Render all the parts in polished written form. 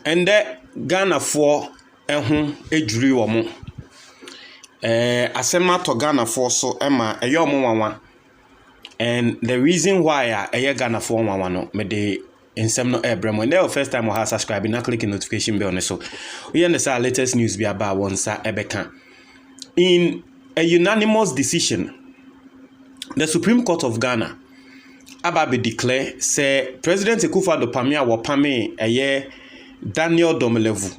And Ghana for ejuri womo. Asema to Ghana for so Emma a yomo. And the reason why I Ghana for no me de insem no ebremo. And the first time we have subscribe na click notification bell so. We understand latest news be about one sa ebeka. In a unanimous decision, the Supreme Court of Ghana Ababe declare say President Akufo Addo Pame Daniel domelevo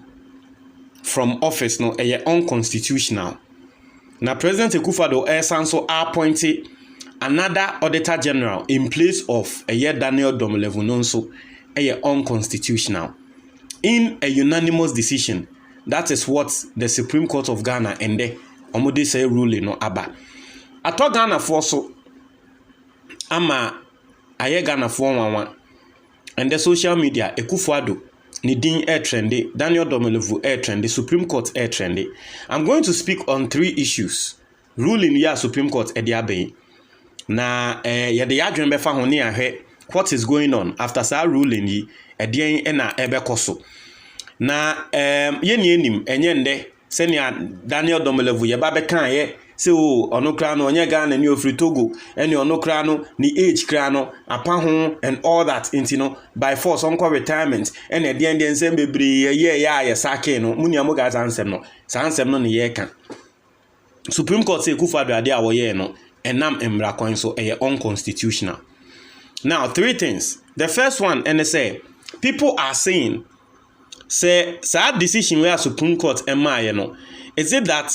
from office no unconstitutional. Now President Akufo Addo also appointed another Auditor General in place of Daniel domelevo no so unconstitutional. In a unanimous decision, that is what the Supreme Court of Ghana ende omode say ruling no aba. Ato Ghana for so ama Ghana for one and the social media Akufo Addo ni din trendy, Daniel domelevo trendy, Supreme Court trendy. I'm going to speak on 3 issues. Ruling ya Supreme Court ediabe. Na ya de yadwen be fa ho ne ahwe what is going on after sa ruling yi edien na ebekoso. Na ye ni enim enye nde senia Daniel domelevo ye ba be kan ye se o ono kra no onye Ghana ni ofri Togo eni ono kra no ni age kra no apa ho and all that intino by force on retirement and at the end ensem bebre ye sacking no muni amoga ansem no sa ansem no ne ye kan Supreme Court say Akufo Addo ade awoye no enam emra kwan so unconstitutional. Now 3 things. The first one and they say people are saying say sad decision where Supreme Court no is it that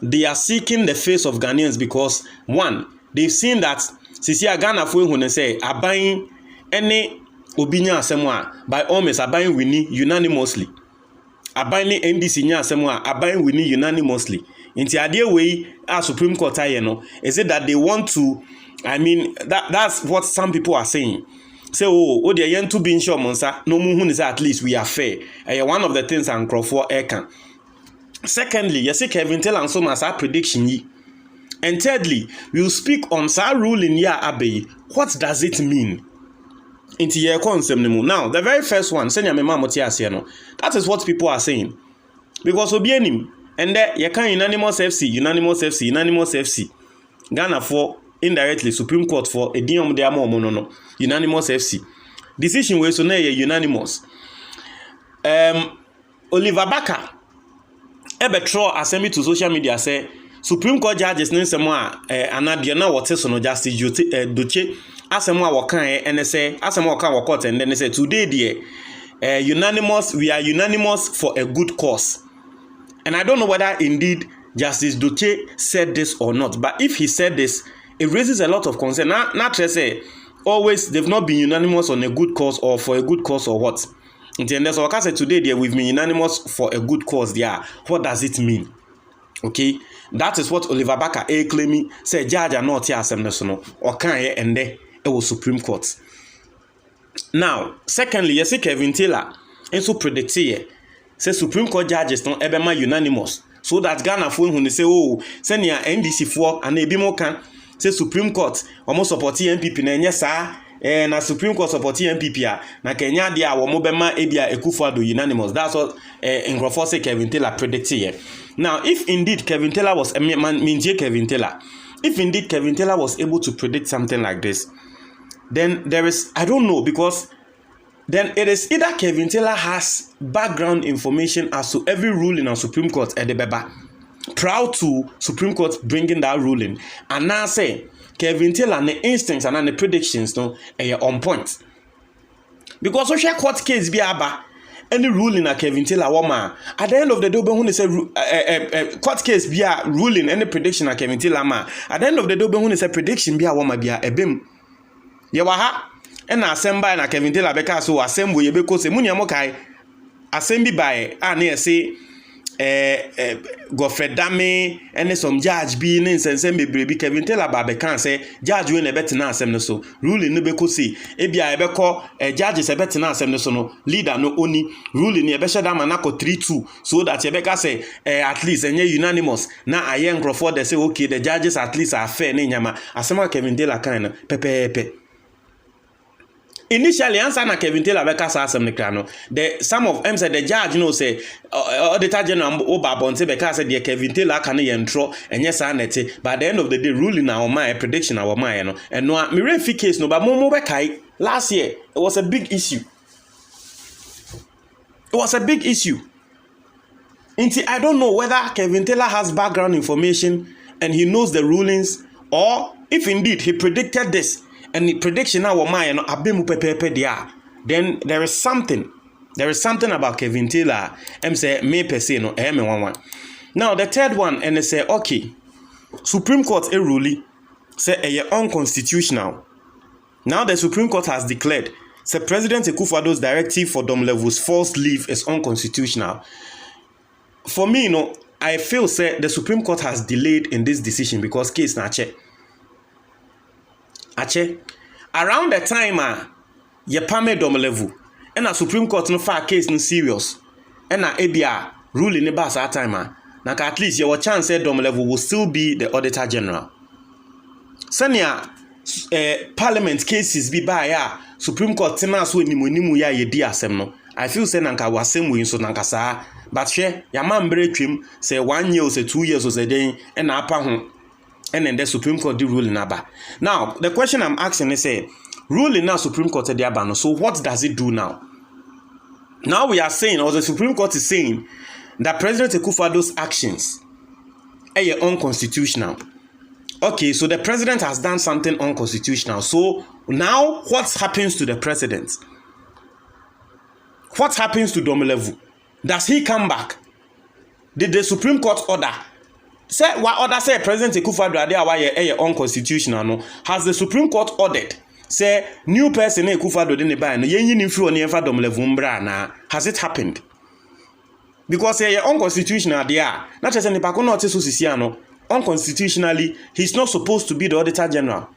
they are seeking the face of Ghanaians because one, they've seen that sisi Ghana for who say abayin any obinya asemwa by all means abayin winning unanimously. Abayin NDC nya asemwa abayin winning unanimously. Inti ade way a Supreme Court no is it that they want to that's what some people are saying. Say oh they yen to be sure monsa no mu hu say at least we are fair. One of the things and Akufo can. Secondly, you see Kevin Taylor and so much prediction yi. And thirdly, we will speak on sa ruling ya abe. What does it mean? Into your concept now, the very first one, senya me mamoti asiano. That is what people are saying. Because obienim and there you can unanimous FC. Ghana for indirectly Supreme Court for a diom de amo no unanimous FC. Decision we so na unanimous. Oliver Barker ebetro assembly to social media say Supreme Court judges nsemo anade na wote so no Justice Doche asemo a wokan NSA asemo wokan wo court and then say today there unanimous, we are unanimous for a good cause. And I don't know whether indeed Justice Doche said this or not, but if he said this, it raises a lot of concern. Not to say always they've not been unanimous on a good cause or for a good cause or what. And so I say today there we've been unanimous for a good cause there. What does it mean? Okay, that is what Oliver Barker claiming say judge are not here no or can and there it was Supreme Court. Now, secondly, you see Kevin Taylor also predict here say Supreme Court judges don't ever unanimous so that Ghana phone when they say oh send your NDC for and ebi mo can say Supreme Court almost support MPP na nya sa na Supreme Court support MPP na Kenya dia wo mo bema ebia Akufo Addo unanimous. That's what Akufo say Kevin Taylor predict here. Now if indeed Kevin Taylor was if indeed Kevin Taylor was able to predict something like this, then there is, I don't know, because then it is either Kevin Taylor has background information as to every ruling on Supreme Court at the Beba, proud to Supreme Court bringing that ruling, and now say Kevin Taylor and the instincts and the predictions no on point. Because social court case be aba any ruling at Kevin Taylor woman at the end of the day when they say court case be a ruling any prediction at Kevin Taylor ma at the end of the day when they say prediction be a woman be a ebim yewaha and assemble na Kevin Taylor beka so assemble ye beko se munya mo kai assembly by na say Godfred Dame and some judge be in sense be Kevin Taylor ba beka say judge we na betina asem no so ruling no beko say ebia ebeko judges e betina asem no so no leader no oni ruling e be sheda manako 3-2 so that e beka say at least enye unanimous na ayen Crawford they say okay the judges at least are fair na nyama asema Kevin Taylor kan na pepepe. initially answer na Kevin Taylor be kasa asem ne kra no the some of them said the judge say auditor general Obabonte be kasa the Kevin Taylor aka ne yentro enye sa nete by the end of the day ruling our mind prediction our mind no and no me refi case no but mo be kai last year it was a big issue. It was a big issue. I don't know whether Kevin Taylor has background information and he knows the rulings, or if indeed he predicted this and the prediction now then there is something. There is something about Kevin Taylor. Say me per se no one. Now the third one and they say okay, Supreme Court a ruling say unconstitutional. Now the Supreme Court has declared say President Akufo Addo's directive for domelevo's forced leave is unconstitutional. For me, I feel say the Supreme Court has delayed in this decision because case na ache. Around the time ye pame domelevo and a Supreme Court no far case no serious and a ebia ruling ne ba sa time na at least your chance say domelevo will still be the Auditor General. Sanya parliament cases bi ba ya Supreme Court tena so nimu ya ye di asem no. I feel say nanka wasem we so nanka saa. But share ya man twim say 1 year or say 2 years or say then and apa ho and then the Supreme Court the ruling aba. Now the question I'm asking is say ruling now Supreme Court the aba no, so what does it do now? Now we are saying, or the Supreme Court is saying, that President Akufo Addo's actions are unconstitutional. Okay, so the president has done something unconstitutional. So now what happens to the president? What happens to domelevo? Does he come back? Did the Supreme Court order? Say what order say President Akufo Addo unconstitutional no? Has the Supreme Court ordered say new person Akufo Addo dey buy no yenyi ni free oni enfa domelevo mbra na? Has it happened? Because say unconstitutional there. Na chese nipa ko na ote so sisi ano. Unconstitutionally, he's not supposed to be the Auditor General.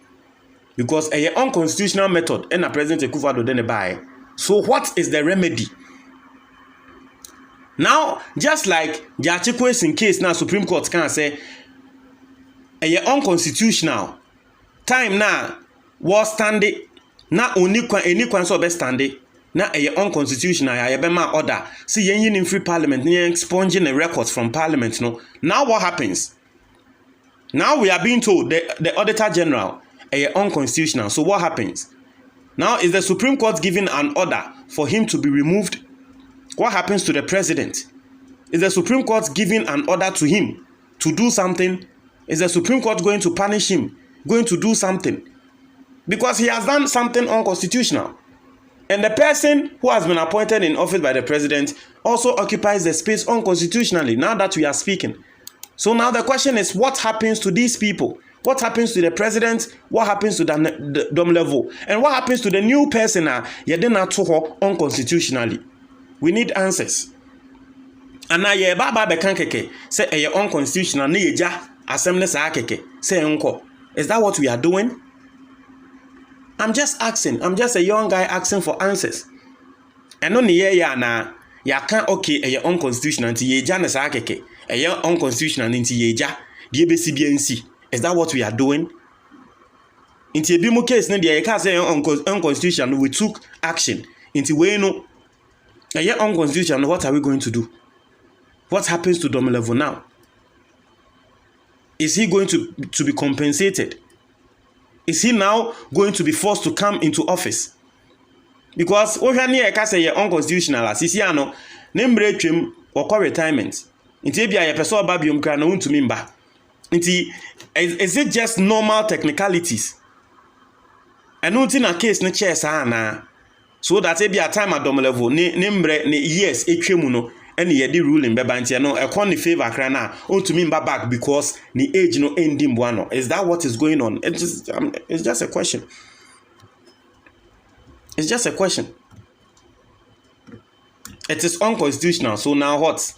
Because unconstitutional method and a President Akufo Addo dey buy. So what is the remedy? Now, just like Jachikwe's in case now Supreme Court can say unconstitutional time now was standing na only any kwan so be standing na unconstitutional ya be ma order see yen in free parliament na expunging the records from parliament no. Now what happens? Now we are being told the Auditor General unconstitutional. So what happens? Now is the Supreme Court giving an order for him to be removed? What happens to the president? Is the Supreme Court giving an order to him to do something? Is the Supreme Court going to punish him? Going to do something? Because he has done something unconstitutional. And the person who has been appointed in office by the president also occupies the space unconstitutionally, now that we are speaking. So now the question is, what happens to these people? What happens to the president? What happens to the domelevo? And what happens to the new person unconstitutionally? We need answers. And now ye baba bekankeke say unconstitutional na yeja assembly sa keke say unko. Is that what we are doing? I'm just asking. I'm just a young guy asking for answers. And on ye ya na ya kan okay unconstitutional nti yeja na sa keke. Unconstitutional nti yeja die be CBNC. Is that what we are doing? Inti ebi mo case na dey ka say unconstitutional, we took action. Inti we no unconstitutional, what are we going to do? What happens to domelevo now? Is he going to be compensated? Is he now going to be forced to come into office? Because ohwani e ka say unconstitutional asisi ano na mbre twem okọ retirement. Inti bia ye pese oba biom kra na untumi mba. Inti is it just normal technicalities? And unti na case na chair sa na so that e bia time at domelevo ne mbre ne years etwemu no and ye di ruling beba ntia no e kon ni favor kra na untumi mba back because ni age no ending buano. Is that what is going on? It's just a question. It's just a question. It is unconstitutional. So now what?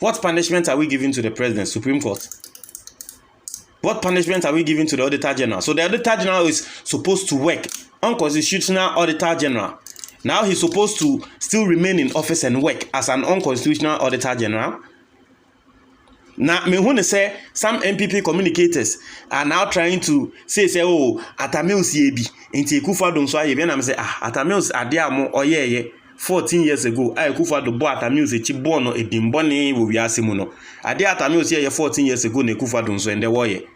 What punishment are we giving to the president, Supreme Court? What punishment are we giving to the Auditor General? So the Auditor General is supposed to work. Unconstitutional Auditor General. Now he's supposed to still remain in office and work as an unconstitutional Auditor General. Now, me who say some MPP communicators are now trying to say oh Atamils yebi into Akufo Addo so yebi na me say Atamils ade amo oyeye 14 years ago Akufo Addo bo Atamils echi bo no edimbo ne wo wiase mu no ade Atamils ye 14 years ago na Akufo Addo so ende wo ye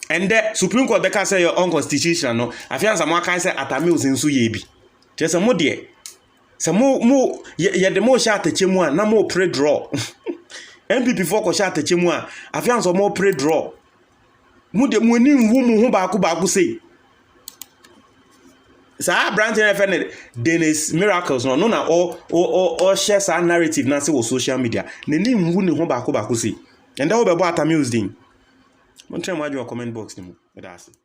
and the Supreme Court beka say you're unconstitutional no afiansa mo aka say Atamils nso yebi je se mo de se mo ye de mo sha atachemu a na mo pre draw MPP for ko sha atachemu a afiansa mo pre draw mu de mo ni nwu mu ho ba ku say sa brand NFL Dennis Miracles no na all share sa narrative na say wo social media na ni nwu ni ho ba ku say and that wo be bo Atamils din mo try mo ajo comment box ni mo that's it.